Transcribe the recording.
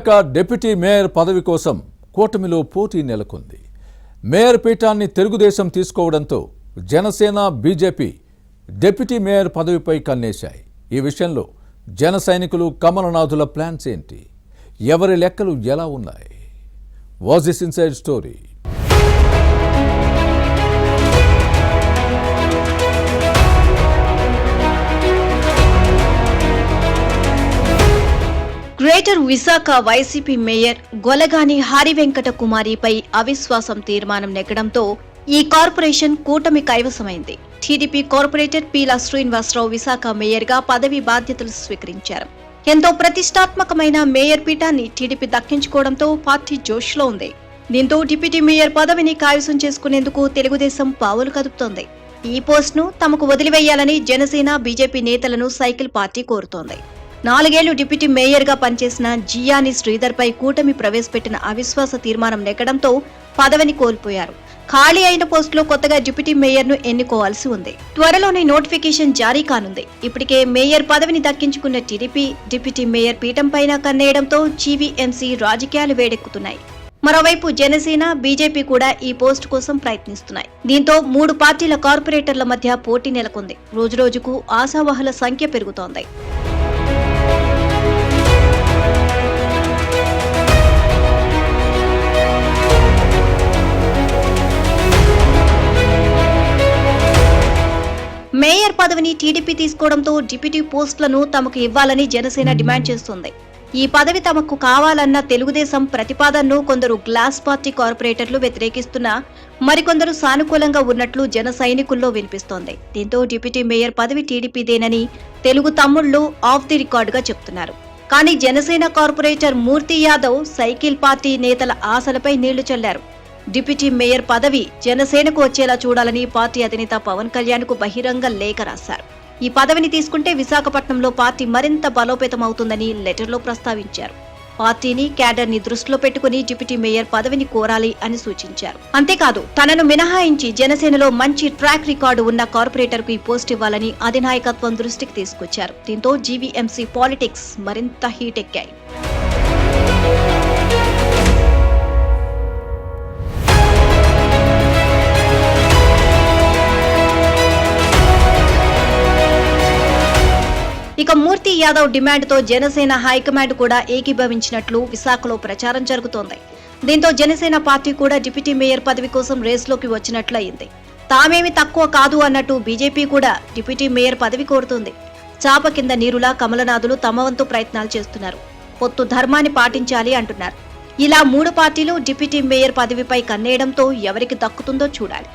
Visakha deputy mayor పదవి కోసం కూటమిలో పోటీ నెలకొంది. మేయర్ పీఠాన్ని తెలుగుదేశం తీసుకోవడంతో జనసేన బీజేపీ డిప్యూటీ మేయర్ పదవిపై కన్నేశాయి. ఈ విషయంలో జన సైనికులు కమలనాథుల ప్లాన్స్ ఏంటి? ఎవరి లెక్కలు ఎలా ఉన్నాయి? Was this inside story? Greater Visakha YCP mayor Golagani Harivenkata కుమారిపై అవిశ్వాసం తీర్మానం నెగ్గడంతో ఈ కార్పొరేషన్ కూటమి కైవసమైంది. టీడీపీ కార్పొరేటర్ పీలా శ్రీనివాసరావు విశాఖ మేయర్గా పదవి బాధ్యతలు స్వీకరించారు. ఎంతో ప్రతిష్టాత్మకమైన మేయర్ పీఠాన్ని టీడీపీ దక్కించుకోవడంతో పార్టీ జోష్లో ఉంది. దీంతో డిప్యూటీ మేయర్ పదవిని కైవసం చేసుకునేందుకు తెలుగుదేశం పావులు కదుపుతోంది. ఈ పోస్టును తమకు వదిలివేయాలని జనసేన బీజేపీ నేతలను సైకిల్ పార్టీ కోరుతోంది. 4 ఏళ్లు డిప్యూటీ మేయర్గా పనిచేసిన జియాని శ్రీధర్పై కూటమి ప్రవేశపెట్టిన అవిశ్వాస తీర్మానం నెగ్గడంతో పదవిని కోల్పోయారు. ఖాళీ అయిన పోస్టులో కొత్తగా డిప్యూటీ మేయర్ను ఎన్నుకోవాల్సి ఉంది. త్వరలోనే నోటిఫికేషన్ జారీ కానుంది. ఇప్పటికే మేయర్ పదవిని దక్కించుకున్న టీడీపీ డిప్యూటీ మేయర్ పీఠంపైన కన్నేయడంతో జీవీఎంసీ రాజకీయాలు వేడెక్కుతున్నాయి. మరోవైపు జనసేన బీజేపీ కూడా ఈ పోస్టు కోసం ప్రయత్నిస్తున్నాయి. దీంతో 3 పార్టీల కార్పొరేటర్ల మధ్య పోటీ నెలకొంది. రోజురోజుకు ఆశావహుల సంఖ్య పెరుగుతోంది. మేయర్ పదవిని టీడీపీ తీసుకోవడంతో డిప్యూటీ పోస్టులను తమకు ఇవ్వాలని జనసేన డిమాండ్ చేస్తోంది. ఈ పదవి తమకు కావాలన్న తెలుగుదేశం ప్రతిపాదనను కొందరు గ్లాస్ పార్టీ కార్పొరేటర్లు వ్యతిరేకిస్తున్నా మరికొందరు సానుకూలంగా ఉన్నట్లు జన సైనికుల్లో వినిపిస్తోంది. దీంతో డిప్యూటీ మేయర్ పదవి టీడీపీదేనని తెలుగు తమ్ముళ్లు ఆఫ్ ది రికార్డుగా చెప్తున్నారు. కానీ జనసేన కార్పొరేటర్ మూర్తి యాదవ్ సైకిల్ పార్టీ నేతల ఆశలపై నీళ్లు చల్లారు. డిప్యూటీ మేయర్ పదవి జనసేనకు వచ్చేలా చూడాలని పార్టీ అధినేత పవన్ కళ్యాణ్ కు బహిరంగ లేఖ రాశారు. ఈ పదవిని తీసుకుంటే విశాఖపట్నంలో పార్టీ మరింత బలోపేతం అవుతుందని లెటర్లో ప్రస్తావించారు. పార్టీని క్యాడర్ ని దృష్టిలో పెట్టుకుని డిప్యూటీ మేయర్ పదవిని కోరాలి అని సూచించారు. అంతేకాదు తనను మినహాయించి జనసేనలో మంచి ట్రాక్ రికార్డు ఉన్న కార్పొరేటర్ కు ఈ పోస్ట్ ఇవ్వాలని అధినాయకత్వం దృష్టికి తీసుకొచ్చారు. దీంతో జీవీఎంసీ పాలిటిక్స్ మరింత హీట్ ఎక్కాయి. ఇక మూర్తి యాదవ్ డిమాండ్తో జనసేన హైకమాండ్ కూడా ఏకీభవించినట్లు విశాఖలో ప్రచారం జరుగుతోంది. దీంతో జనసేన పార్టీ కూడా డిప్యూటీ మేయర్ పదవి కోసం రేసులోకి వచ్చినట్లయింది. తామేమి తక్కువ కాదు అన్నట్టు బీజేపీ కూడా డిప్యూటీ మేయర్ పదవి కోరుతోంది. చాప కింద నీరులా కమలనాథులు తమ వంతు ప్రయత్నాలు చేస్తున్నారు. పొత్తు ధర్మాన్ని పాటించాలి అంటున్నారు. ఇలా 3 పార్టీలు డిప్యూటీ మేయర్ పదవిపై కన్నేయడంతో ఎవరికి దక్కుతుందో చూడాలి.